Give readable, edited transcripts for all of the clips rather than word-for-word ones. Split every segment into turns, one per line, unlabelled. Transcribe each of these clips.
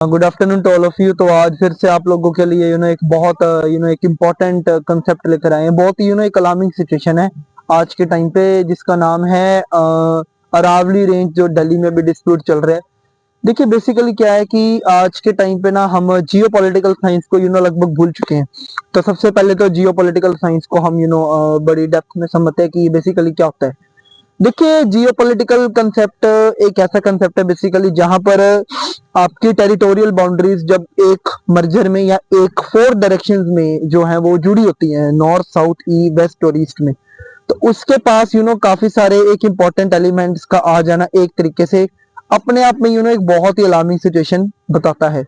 Good afternoon to all of you. तो आज फिर से आप लोगों के लिए एक बहुत एक इम्पोर्टेंट कंसेप्ट लेकर आए हैं। बहुत ही एक अलार्मिंग सिचुएशन है आज के टाइम पे, जिसका नाम है अरावली रेंज, जो दिल्ली में भी डिस्प्यूट चल रहा है। देखिए बेसिकली क्या है कि आज के टाइम पे ना हम जियो पॉलिटिकल साइंस को लगभग भूल चुके हैं। तो सबसे पहले तो जियो पॉलिटिकल साइंस को हम बड़ी डेप्थ में समझते हैं कि बेसिकली क्या होता है। देखिए जियोपॉलिटिकल कंसेप्ट एक ऐसा कंसेप्ट है बेसिकली जहां पर आपकी टेरिटोरियल बाउंड्रीज जब एक मर्जर में या एक फोर डायरेक्शंस में जो है वो जुड़ी होती हैं, नॉर्थ साउथ ईस्ट वेस्ट और ईस्ट में, तो उसके पास काफी सारे एक इंपॉर्टेंट एलिमेंट्स का आ जाना एक तरीके से अपने आप में एक बहुत ही अलार्मिंग सिचुएशन बताता है।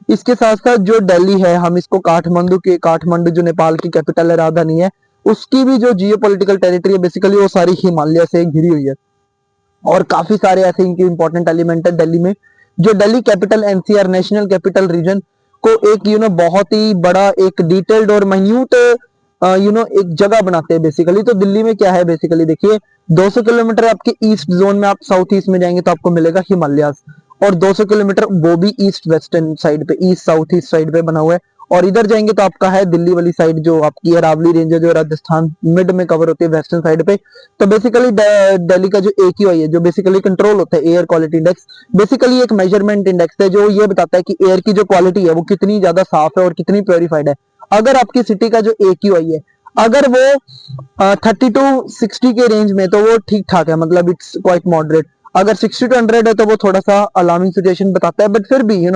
इसके साथ साथ जो दिल्ली है, हम इसको काठमांडू जो नेपाल की कैपिटल है, राजधानी है, उसकी भी जो जियो पॉलिटिकल टेरिटरी है बेसिकली वो सारी हिमालय से घिरी हुई है। और काफी सारे ऐसे इनके इंपॉर्टेंट एलिमेंट है दिल्ली में, जो Delhi capital NCR national capital region को एक बहुत ही बड़ा एक डिटेल्ड और माइन्यूट एक जगह बनाते हैं बेसिकली। तो दिल्ली में क्या है बेसिकली, देखिए 200 किलोमीटर आपके ईस्ट जोन में, आप साउथ ईस्ट में जाएंगे तो आपको मिलेगा हिमालयास, और 200 किलोमीटर वो भी ईस्ट वेस्टर्न साइड पे, ईस्ट साउथ ईस्ट साइड पे बना हुआ है। और इधर जाएंगे तो आपका है दिल्ली वाली साइड, जो आपकी अरावली रेंज है, जो राजस्थान मिड में कवर होती है वेस्टर्न साइड पे। तो बेसिकली दिल्ली का जो AQI है, जो बेसिकली कंट्रोल होता है एयर क्वालिटी इंडेक्स, बेसिकली एक मेजरमेंट इंडेक्स है जो ये बताता है कि एयर की जो क्वालिटी है वो कितनी ज्यादा साफ है और कितनी प्योरीफाइड है। अगर आपकी सिटी का जो AQI है, अगर वो 30 to 60 के रेंज में, तो वो ठीक ठाक है, मतलब इट्स क्वाइट मॉडरेट। अगर 60 to 100 है तो वो थोड़ा सा अलार्मिंग सिचुएशन बताता है, बट फिर भी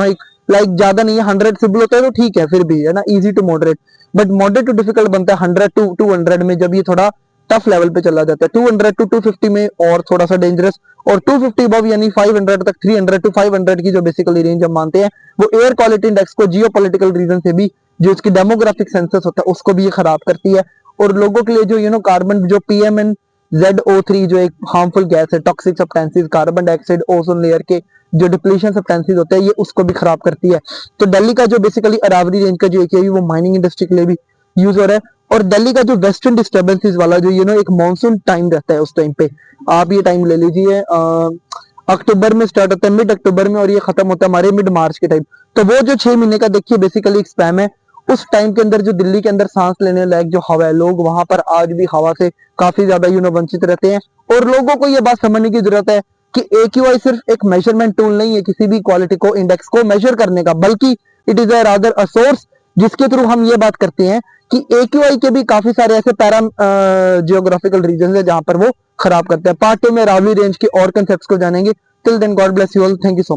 लाइक ज्यादा नहीं है। 100 से बिलो होता है तो ठीक है, फिर भी है ना, easy to moderate. But moderate to difficult बनता है 100 to 200 में, जब ये थोड़ा टफ लेवल पे चला जाता है। 200 to 250 में और थोड़ा सा डेंजरस, और 250 अबव यानी 500 तक, 300 to 500 की जो बेसिकली रेंज हम मानते हैं, वो एयर क्वालिटी इंडेक्स को जियो पॉलिटिकल रीजन से भी, जो इसकी डेमोग्राफिक सेंसस होता है उसको भी ये खराब करती है। और लोगों के लिए जो कार्बन, जो PMNZO3 जो एक हार्मफुल गैस है, toxic substances, carbon dioxide, ozone layer के जो डिप्लीशन सब्सटेंसेस होते हैं, ये उसको भी खराब करती है। तो दिल्ली का जो बेसिकली अरावली रेंज का जो AQI वो माइनिंग इंडस्ट्री के लिए भी यूज हो रहा है। और दिल्ली का जो वेस्टर्न डिस्टर्बेंसेस वाला जो एक मानसून टाइम रहता है, उस टाइम पे आप ये टाइम ले लीजिए, अक्टूबर में स्टार्ट होता है, मिड अक्टूबर में, और ये खत्म होता है हमारे मिड मार्च के टाइम। तो वो जो 6 महीने का देखिए बेसिकली एक स्पैम है, उस टाइम के अंदर जो दिल्ली के अंदर सांस लेने लायक जो हवा है, लोग वहां पर आज भी हवा से काफी ज्यादा वंचित रहते हैं। और लोगों को ये बात समझने की जरूरत है कि AQI सिर्फ एक मेजरमेंट टूल नहीं है किसी भी क्वालिटी को, इंडेक्स को मेजर करने का, बल्कि it is rather a source जिसके थ्रू हम ये बात करते हैं कि AQI के भी काफी सारे ऐसे पैरा जियोग्राफिकल रीजन है जहां पर वो खराब करते हैं। पार्ट 2 में रावली रेंज के और कंसेप्ट को जानेंगे। Till then God bless you all, thank you so much.